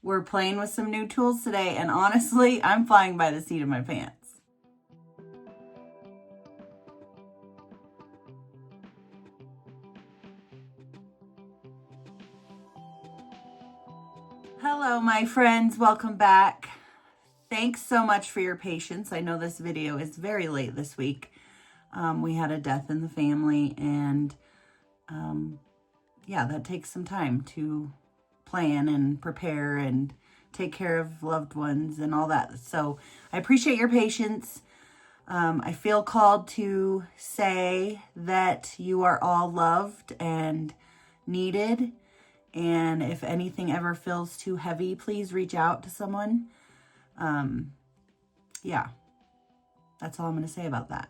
We're playing with some new tools today, and honestly, I'm flying by the seat of my pants. Hello, my friends. Welcome back. Thanks so much for your patience. I know this video is very late this week. We had a death in the family, and yeah, that takes some time to plan and prepare and take care of loved ones and all that. So I appreciate your patience. I feel called to say that you are all loved and needed. And if anything ever feels too heavy, please reach out to someone. Yeah, that's all I'm going to say about that.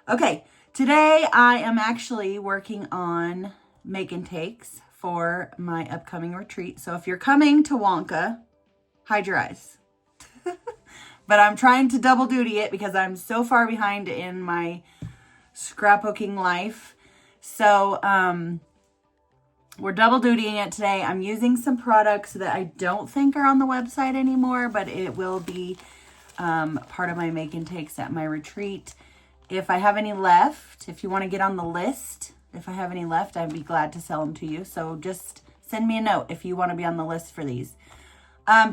Okay, today I am actually working on make and takes for my upcoming retreat. So if you're coming to Wonka, hide your eyes. But I'm trying to double duty it because I'm so far behind in my scrapbooking life. So we're double dutying it today. I'm using some products that I don't think are on the website anymore, but it will be part of my make and takes at my retreat. If I have any left, if you want to get on the list, if I have any left, I'd be glad to sell them to you. So just send me a note if you want to be on the list for these.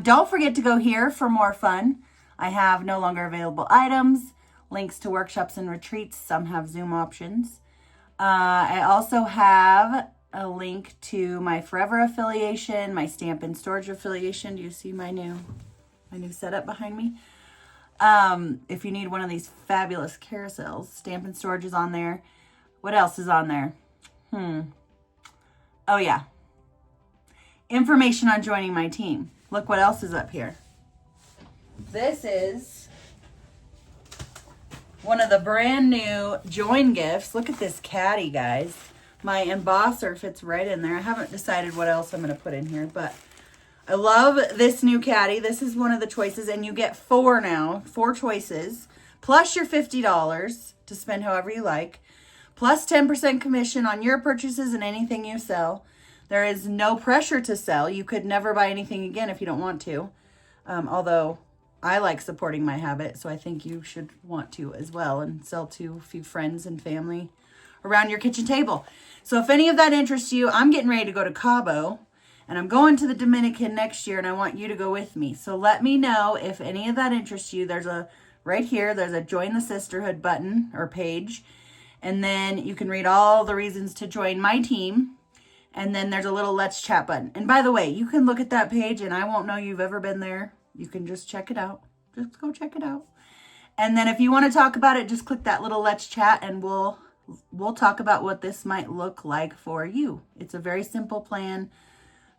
Don't forget to go here for more fun. I have no longer available items, links to workshops and retreats. Some have Zoom options. I also have a link to my Forever affiliation, my Stamp and Storage affiliation. Do you see my new setup behind me? If you need one of these fabulous carousels, Stamp and Storage is on there. What else is on there? Oh yeah. Information on joining my team. Look what else is up here. This is one of the brand new join gifts. Look at this caddy, guys. My embosser fits right in there. I haven't decided what else I'm going to put in here, but I love this new caddy. This is one of the choices, and you get 4 now, 4 choices, plus your $50 to spend however you like, plus 10% commission on your purchases and anything you sell. There is no pressure to sell. You could never buy anything again if you don't want to, although I like supporting my habit, so I think you should want to as well and sell to a few friends and family around your kitchen table. So if any of that interests you, I'm getting ready to go to Cabo, and I'm going to the Dominican next year, and I want you to go with me. So let me know if any of that interests you. Right here, there's a Join the Sisterhood button or page, and then you can read all the reasons to join my team. And then there's a little Let's Chat button. And by the way, you can look at that page, and I won't know you've ever been there. You can just check it out. Just go check it out. And then if you want to talk about it, just click that little Let's Chat, and we'll talk about what this might look like for you. It's a very simple plan.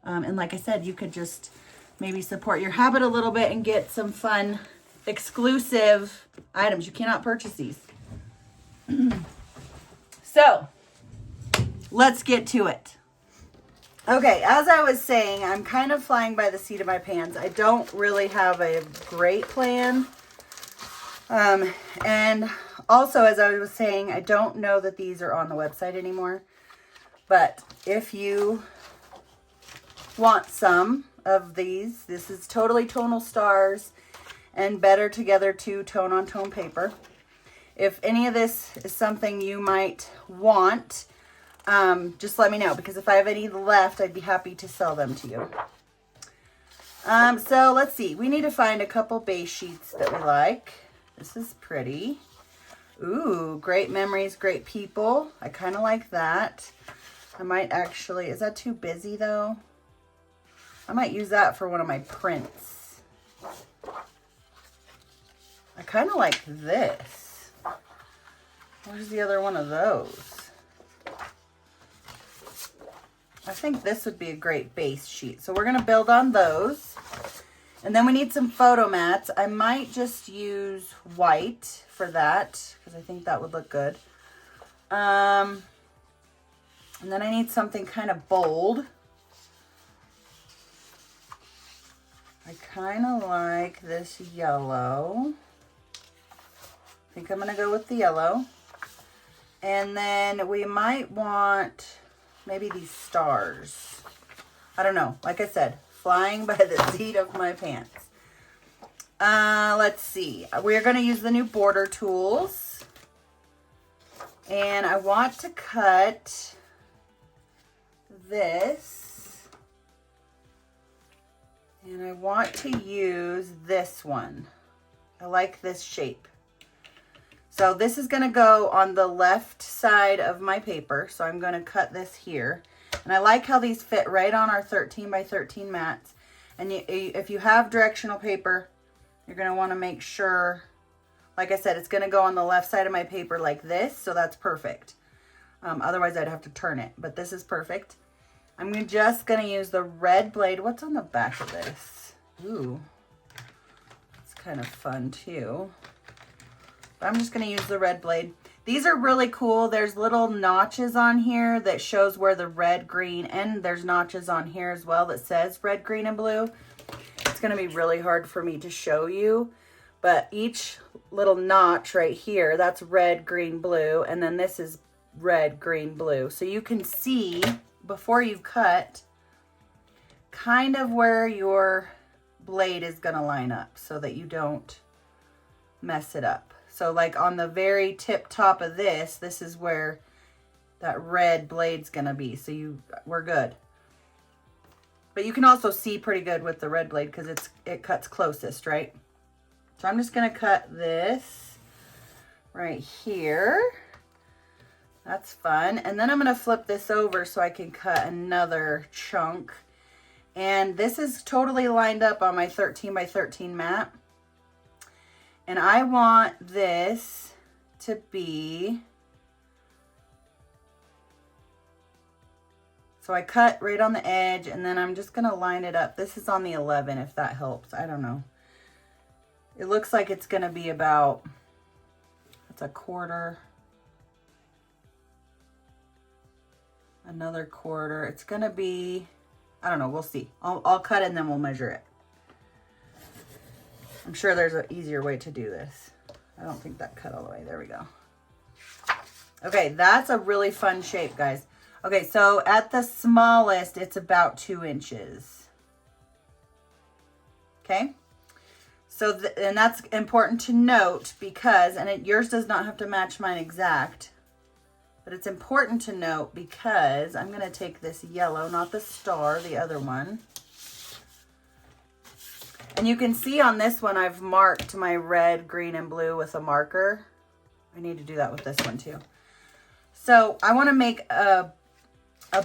And like I said, you could just maybe support your habit a little bit and get some fun, exclusive items. You cannot purchase these. So, let's get to it. Okay, as I was saying, I'm kind of flying by the seat of my pants. I don't really have a great plan. And also, as I was saying, I don't know that these are on the website anymore. But if you want some of these, this is Totally Tonal Stars and Better Together 2 Tone on Tone paper. If any of this is something you might want, just let me know, because if I have any left, I'd be happy to sell them to you. So let's see. We need to find a couple base sheets that we like. This is pretty. Ooh, Great Memories, Great People. I kind of like that. I might actually, is that too busy though? I might use that for one of my prints. I kind of like this. Where's the other one of those? I think this would be a great base sheet. So we're going to build on those. And then we need some photo mats. I might just use white for that, because I think that would look good. And then I need something kind of bold. I kind of like this yellow. I think I'm going to go with the yellow. And then we might want maybe these stars. I don't know. Like I said, flying by the seat of my pants. Let's see. We're going to use the new border tools. And I want to cut this. And I want to use this one. I like this shape. So this is going to go on the left side of my paper. So I'm going to cut this here. And I like how these fit right on our 13 by 13 mats. And if you have directional paper, you're going to want to make sure, like I said, it's going to go on the left side of my paper like this. So that's perfect. Otherwise, I'd have to turn it. But this is perfect. I'm just going to use the red blade. What's on the back of this? Ooh, it's kind of fun too. But I'm just going to use the red blade. These are really cool. There's little notches on here that shows where the red, green, and there's notches on here as well that says red, green, and blue. It's going to be really hard for me to show you, but each little notch right here, that's red, green, blue, and then this is red, green, blue. So you can see before you cut kind of where your blade is going to line up so that you don't mess it up. So like on the very tip top of this is where that red blade's gonna be. So we're good. But you can also see pretty good with the red blade because it cuts closest, right? So I'm just gonna cut this right here. That's fun. And then I'm gonna flip this over so I can cut another chunk. And this is totally lined up on my 13 by 13 mat. And I want this to be, so I cut right on the edge and then I'm just going to line it up. This is on the 11 if that helps. I don't know. It looks like it's going to be about, that's a quarter, another quarter. It's going to be, I don't know, we'll see. I'll cut it and then we'll measure it. I'm sure there's an easier way to do this. I don't think that cut all the way. There we go. Okay, that's a really fun shape, guys. Okay, so at the smallest, it's about 2 inches. Okay? So, and that's important to note because, and yours does not have to match mine exact, but it's important to note because I'm going to take this yellow, not the star, the other one. And you can see on this one, I've marked my red, green, and blue with a marker. I need to do that with this one too. So I want to make a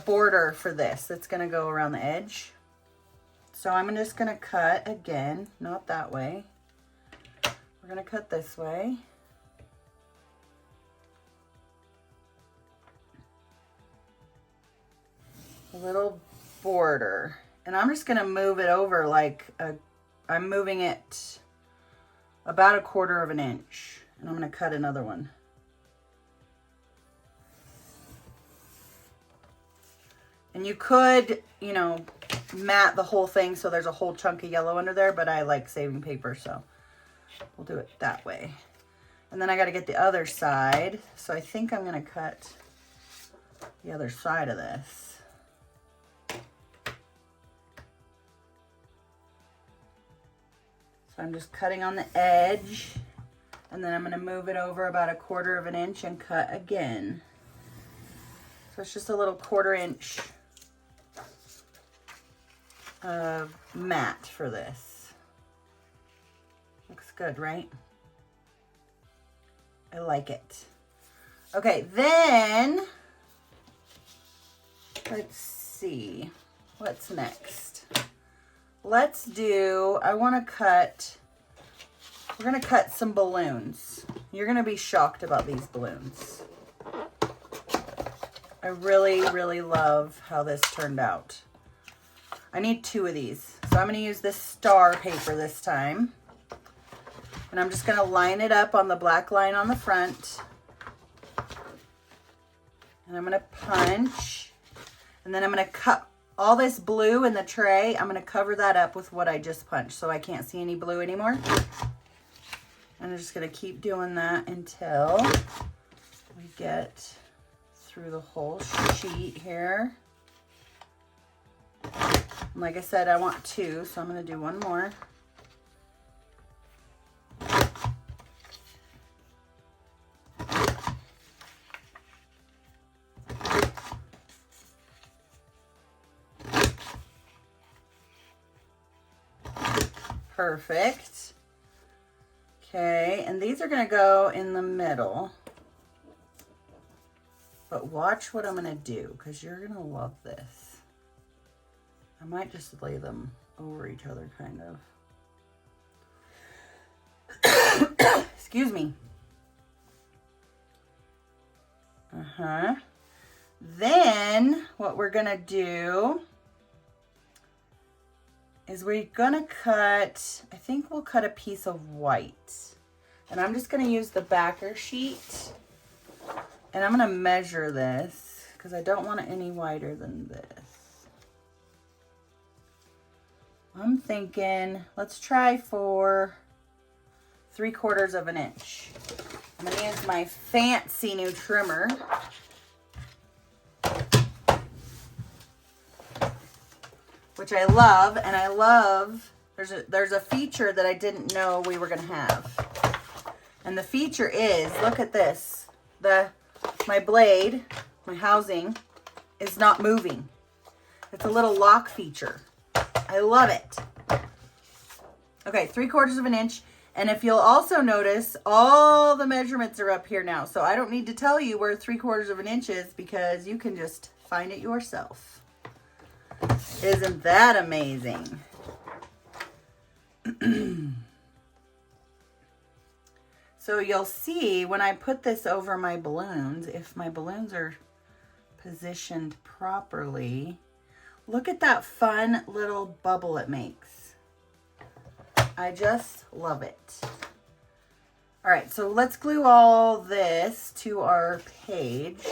border for this that's going to go around the edge. So I'm just going to cut again, not that way. We're going to cut this way. A little border. And I'm just going to move it over like I'm moving it about 1/4 of an inch. And I'm going to cut another one. And you could, you know, mat the whole thing so there's a whole chunk of yellow under there, but I like saving paper, so we'll do it that way. And then I got to get the other side. So I think I'm going to cut the other side of this. So I'm just cutting on the edge, and then I'm going to move it over about 1/4 of an inch and cut again. So it's just a little 1/4 inch mat for this. Looks good, right? I like it. Okay, then let's see what's next. Let's do, we're going to cut some balloons. You're going to be shocked about these balloons. I really, really love how this turned out. I need 2 of these. So I'm going to use this star paper this time. And I'm just going to line it up on the black line on the front. And I'm going to punch. And then I'm going to cut all this blue in the tray. I'm going to cover that up with what I just punched so I can't see any blue anymore. And I'm just going to keep doing that until we get through the whole sheet here. Like I said, I want 2, so I'm going to do 1 more. Perfect. Okay, and these are going to go in the middle. But watch what I'm going to do, because you're going to love this. I might just lay them over each other, kind of. Excuse me. Then what we're going to do is we're gonna cut, I think we'll cut a piece of white. And I'm just gonna use the backer sheet. And I'm gonna measure this because I don't want it any wider than this. I'm thinking, let's try for 3/4 of an inch. I'm gonna use my fancy new trimmer. Which I love, and I love, there's a feature that I didn't know we were gonna have. And the feature is, look at this. My blade, my housing, is not moving. It's a little lock feature. I love it. Okay, 3/4 of an inch. And if you'll also notice, all the measurements are up here now. So I don't need to tell you where 3/4 of an inch is because you can just find it yourself. Isn't that amazing? So you'll see when I put this over my balloons, if my balloons are positioned properly, look at that fun little bubble it makes. I just love it. All right, so let's glue all this to our page.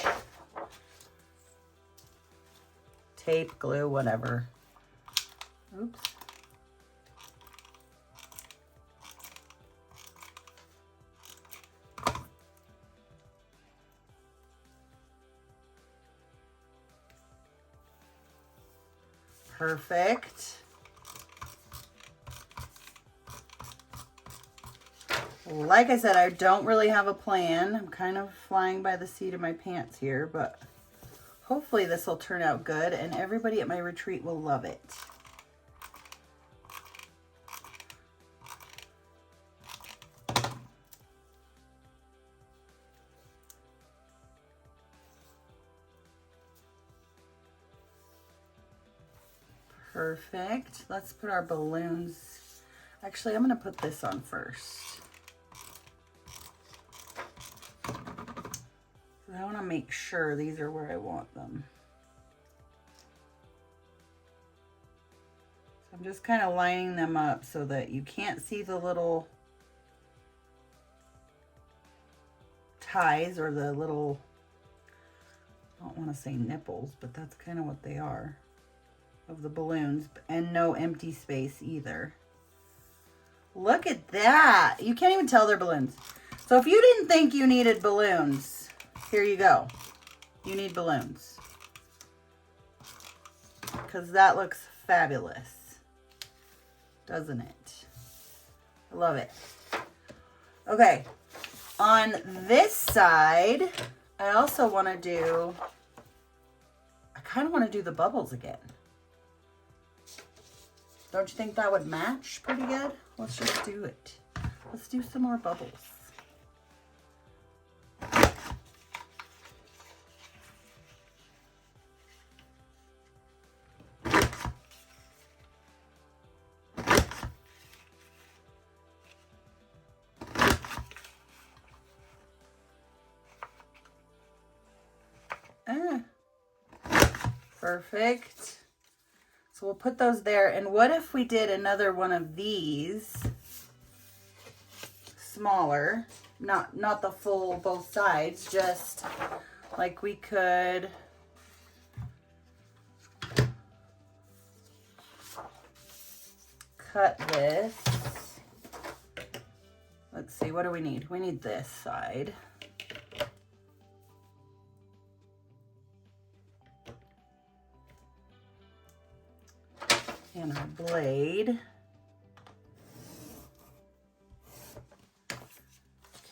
Tape, glue, whatever. Oops. Perfect. Like I said, I don't really have a plan. I'm kind of flying by the seat of my pants here, but hopefully this will turn out good and everybody at my retreat will love it. Perfect. Let's put our balloons. Actually, I'm going to put this on first. I want to make sure these are where I want them. So I'm just kind of lining them up so that you can't see the little ties or the little, I don't want to say nipples, but that's kind of what they are, of the balloons, and no empty space either. Look at that. You can't even tell they're balloons. So if you didn't think you needed balloons, here you go. You need balloons. Because that looks fabulous. Doesn't it? I love it. Okay. On this side, I also want to do, I kind of want to do the bubbles again. Don't you think that would match pretty good? Let's just do it. Let's do some more bubbles. Perfect. So we'll put those there. And what if we did another one of these, smaller, not the full both sides, just like we could cut this. Let's see, what do we need? We need this side. and our blade.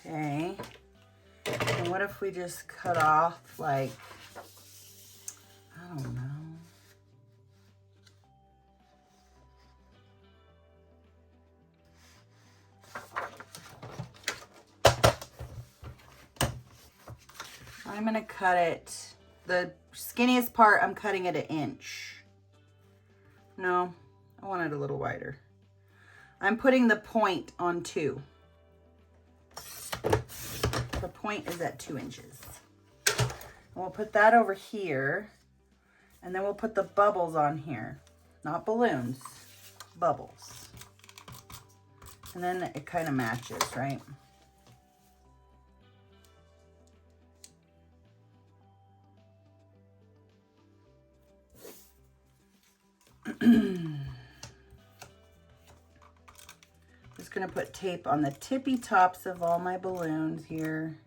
Okay. And what if we just cut off like, I don't know. I'm gonna cut it, the skinniest part, I'm cutting it 1 inch. No, I want it a little wider. I'm putting the point on 2. The point is at 2 inches. And we'll put that over here, and then we'll put the bubbles on here. Not balloons, bubbles. And then it kind of matches, right? Just gonna put tape on the tippy tops of all my balloons here.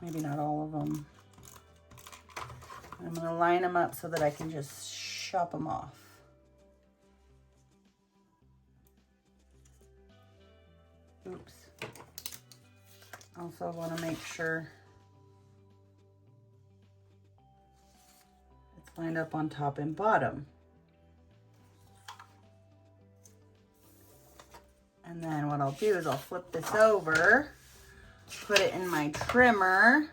Maybe not all of them. I'm gonna line them up so that I can just chop them off. Oops. Also want to make sure it's lined up on top and bottom. And then what I'll do is I'll flip this over, put it in my trimmer,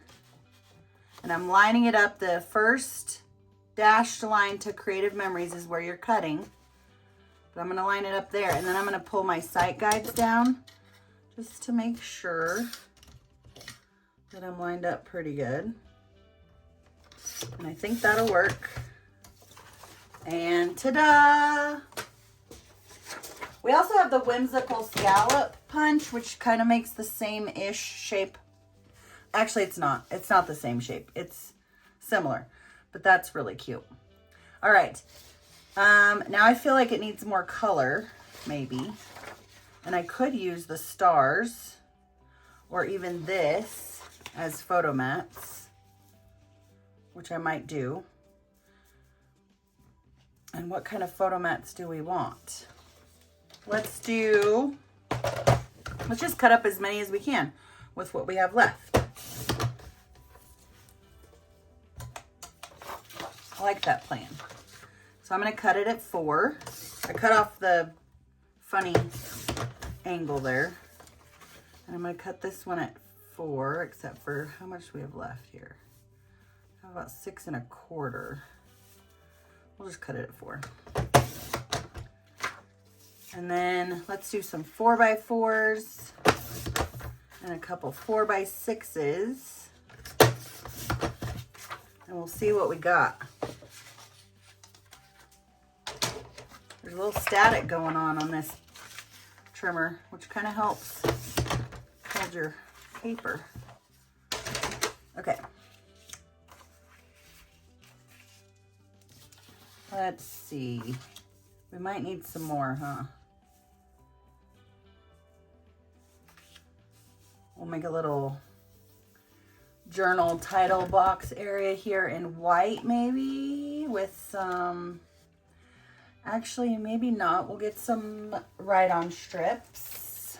and I'm lining it up. The first dashed line to Creative Memories is where you're cutting. But I'm gonna line it up there, and then I'm gonna pull my sight guides down just to make sure that I'm lined up pretty good. And I think that'll work. And ta-da! We also have the whimsical scallop punch, which kind of makes the same-ish shape. Actually, it's not. It's not the same shape. It's similar, but that's really cute. All right. Now I feel like it needs more color, maybe. And I could use the stars or even this as photo mats, which I might do. And what kind of photo mats do we want? Let's just cut up as many as we can with what we have left. I like that plan. So I'm going to cut it at 4. I cut off the funny angle there. And I'm going to cut this one at 4, except for how much we have left here. I have about 6 1/4. We'll just cut it at 4. And then let's do some 4x4s and a couple 4x6s. And we'll see what we got. There's a little static going on this trimmer, which kind of helps hold your paper. Okay. Let's see. We might need some more, huh? We'll make a little journal title box area here in white, maybe, with some, actually, maybe not. We'll get some write-on strips.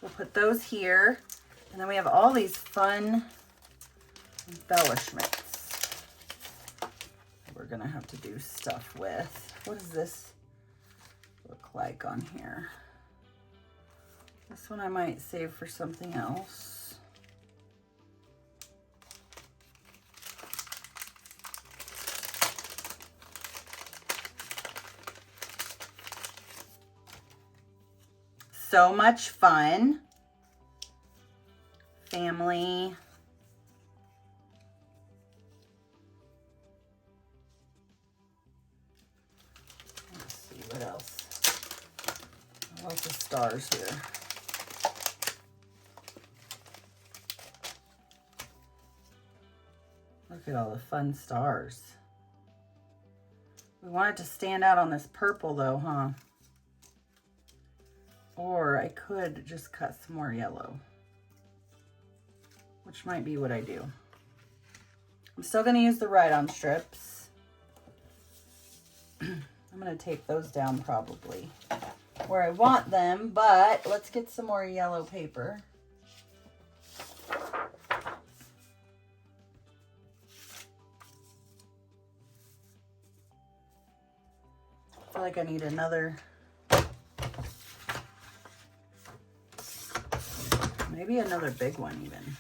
We'll put those here. And then we have all these fun embellishments we're gonna have to do stuff with. What does this look like on here? This one I might save for something else. So much fun. Family. Let's see what else. Lots of stars here. Look at all the fun stars. We want it to stand out on this purple though, huh? Or I could just cut some more yellow, which might be what I do. I'm still going to use the ride-on strips. I'm going to tape those down probably where I want them, but let's get some more yellow paper. I feel like I need another, maybe another big one even.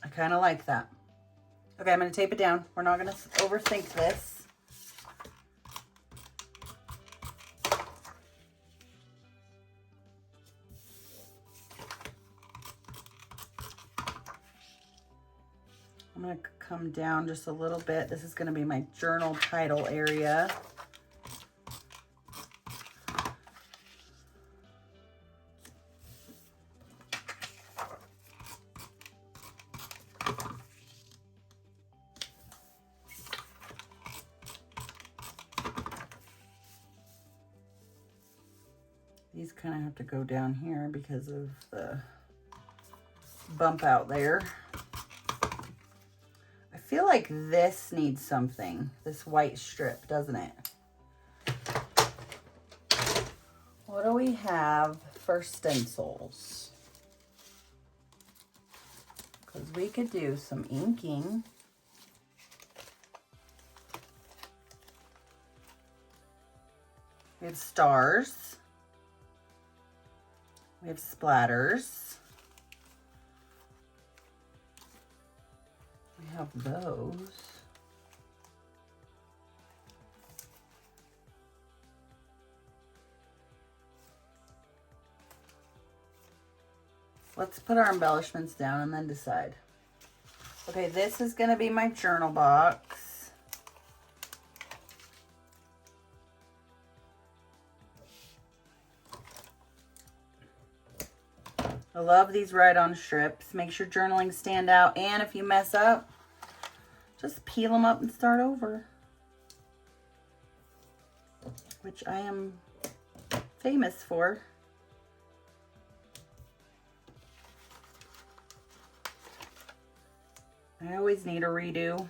I kind of like that. Okay, I'm going to tape it down. We're not going to overthink this. I'm going to come down just a little bit. This is going to be my journal title area. These kind of have to go down here because of the bump out there. I feel like this needs something, this white strip, doesn't it? What do we have for stencils? Because we could do some inking. We have stars. We have splatters. We have those. Let's put our embellishments down and then decide. Okay, this is going to be my journal box. I love these ride-on strips. Makes your journaling stand out. And if you mess up, just peel them up and start over. Which I am famous for. I always need a redo.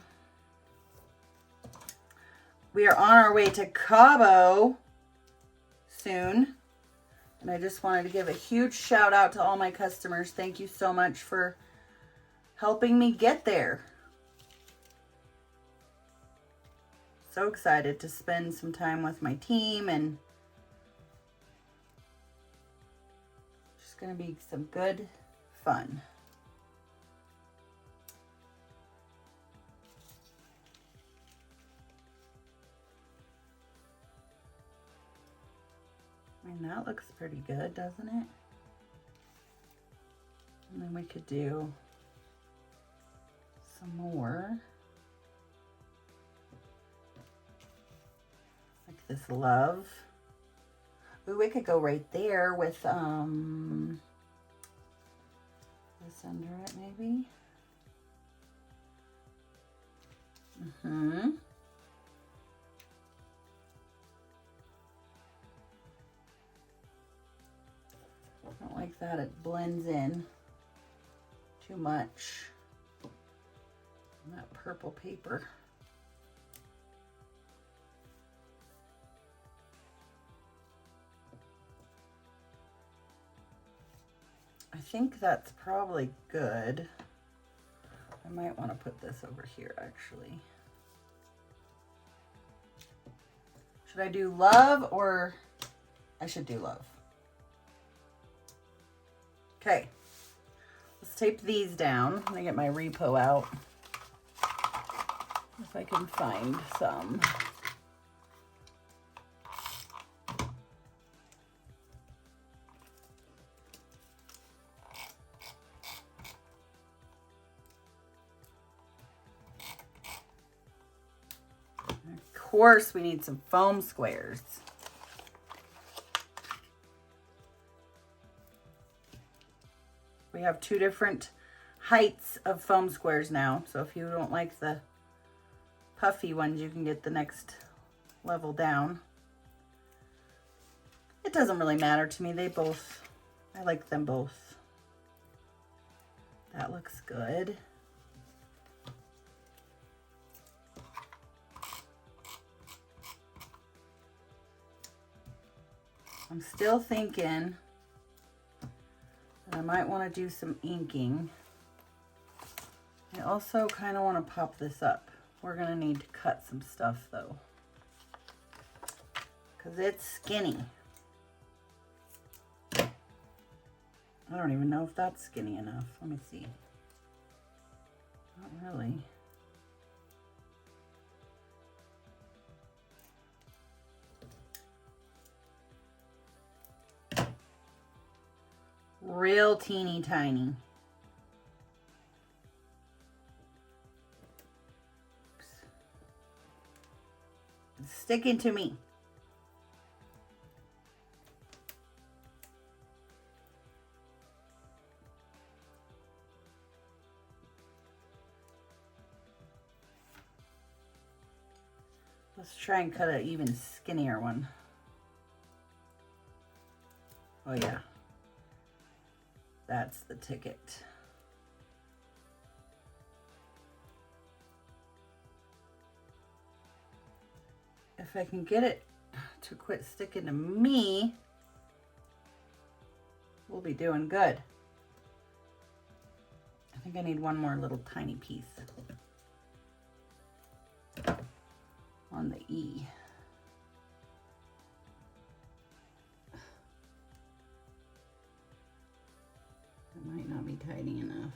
We are on our way to Cabo soon. And I just wanted to give a huge shout out to all my customers. Thank you so much for helping me get there. So excited to spend some time with my team, and just going to be some good fun. And that looks pretty good, doesn't it? And then we could do some more. Like this love. Ooh, we could go right there with this under it maybe. I don't like that, it blends in too much. And that purple paper. I think that's probably good. I might want to put this over here actually. Should I do love, or I should do love? Okay, let's tape these down. I'm gonna get my repo out if I can find some. Of course, we need some foam squares. We have two different heights of foam squares now. So if you don't like the puffy ones, you can get the next level down. It doesn't really matter to me. I like them both. That looks good. I'm still thinking that I might want to do some inking. I also kind of want to pop this up. We're going to need to cut some stuff though, because it's skinny. I don't even know if that's skinny enough. Let me see. Not really. Real teeny tiny. Oops. It's sticking to me. Let's try and cut an even skinnier one. Oh yeah. That's the ticket. If I can get it to quit sticking to me, we'll be doing good. I think I need one more little tiny piece on the E. It might not be tidy enough.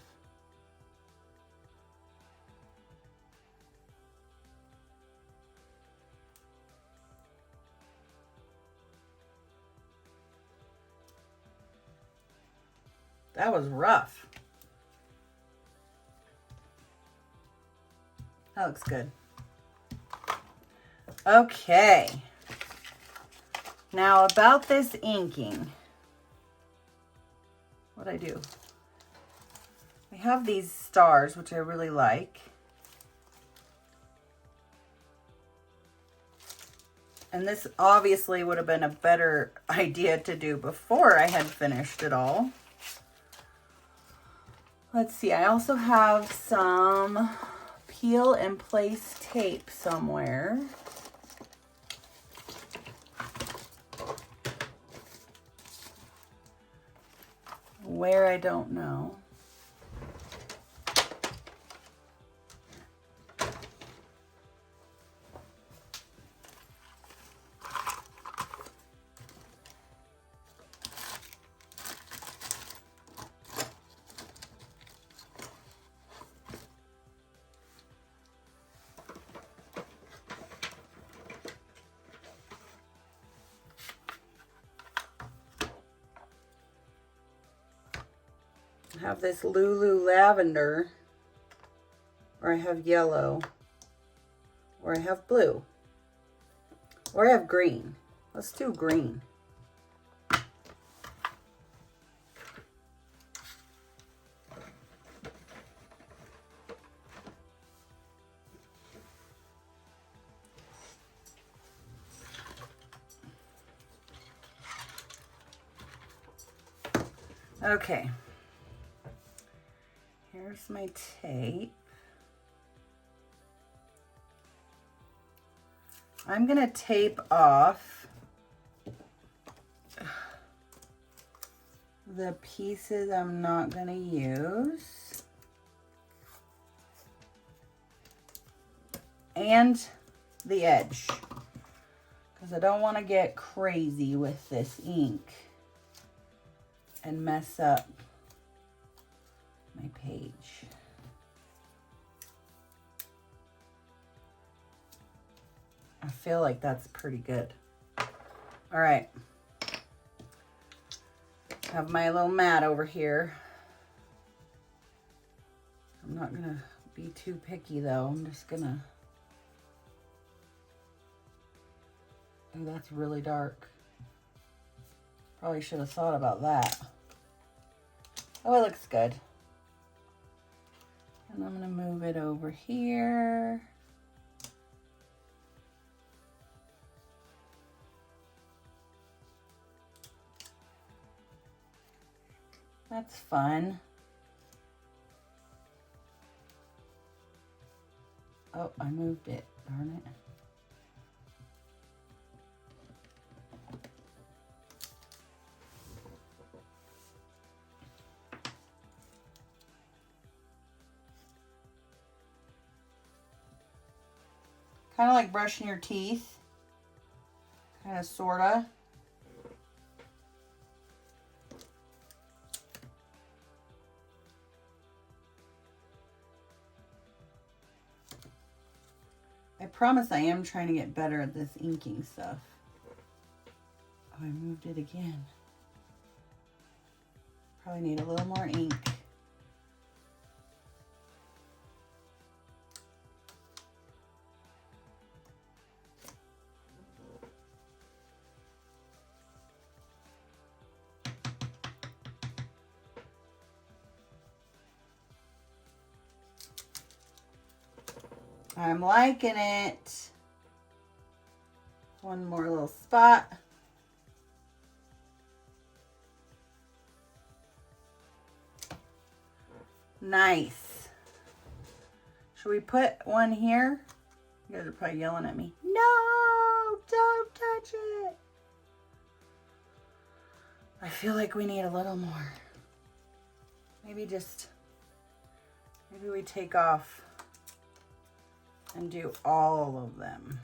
That was rough. That looks good. Okay. Now about this inking. What'd I do? We have these stars, which I really like. And this obviously would have been a better idea to do before I had finished it all. Let's see, I also have some peel and place tape somewhere. Where, I don't know. I have this Lulu lavender, or I have yellow, or I have blue, or I have green. Let's do green. Okay. Here's my tape. I'm going to tape off the pieces I'm not going to use. And the edge. Because I don't want to get crazy with this ink and mess up my page. I feel like that's pretty good. All right. Have my little mat over here. I'm not gonna be too picky though. I'm just gonna, oh, that's really dark. Probably should have thought about that. Oh, it looks good. And I'm gonna move it over here. That's fun. Oh, I moved it. Darn it. Kind of like brushing your teeth. Kind of, sort of. I promise I am trying to get better at this inking stuff. Oh, I moved it again. Probably need a little more ink. I'm liking it. One more little spot. Nice. Should we put one here? You guys are probably yelling at me. No, don't touch it. I feel like we need a little more. Maybe we take off and do all of them.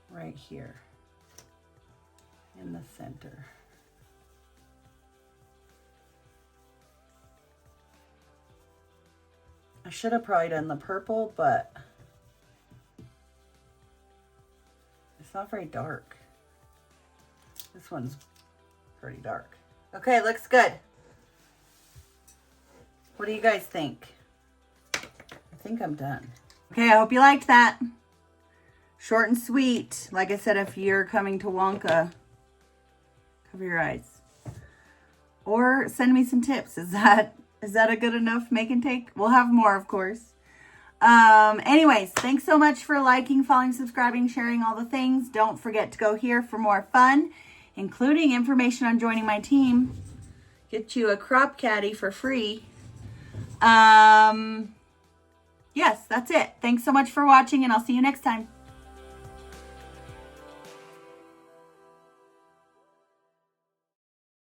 Right here in the center. I should have probably done the purple, but it's not very dark. This one's pretty dark. Okay, looks good. What do you guys think? I think I'm done. Okay, I hope you liked that. Short and sweet. Like I said, if you're coming to Wonka, cover your eyes. Or send me some tips. Is that a good enough make and take? We'll have more, of course. Anyways, thanks so much for liking, following, subscribing, sharing all the things. Don't forget to go here for more fun, including information on joining my team. Get you a crop caddy for free. Yes, that's it. Thanks so much for watching, and I'll see you next time.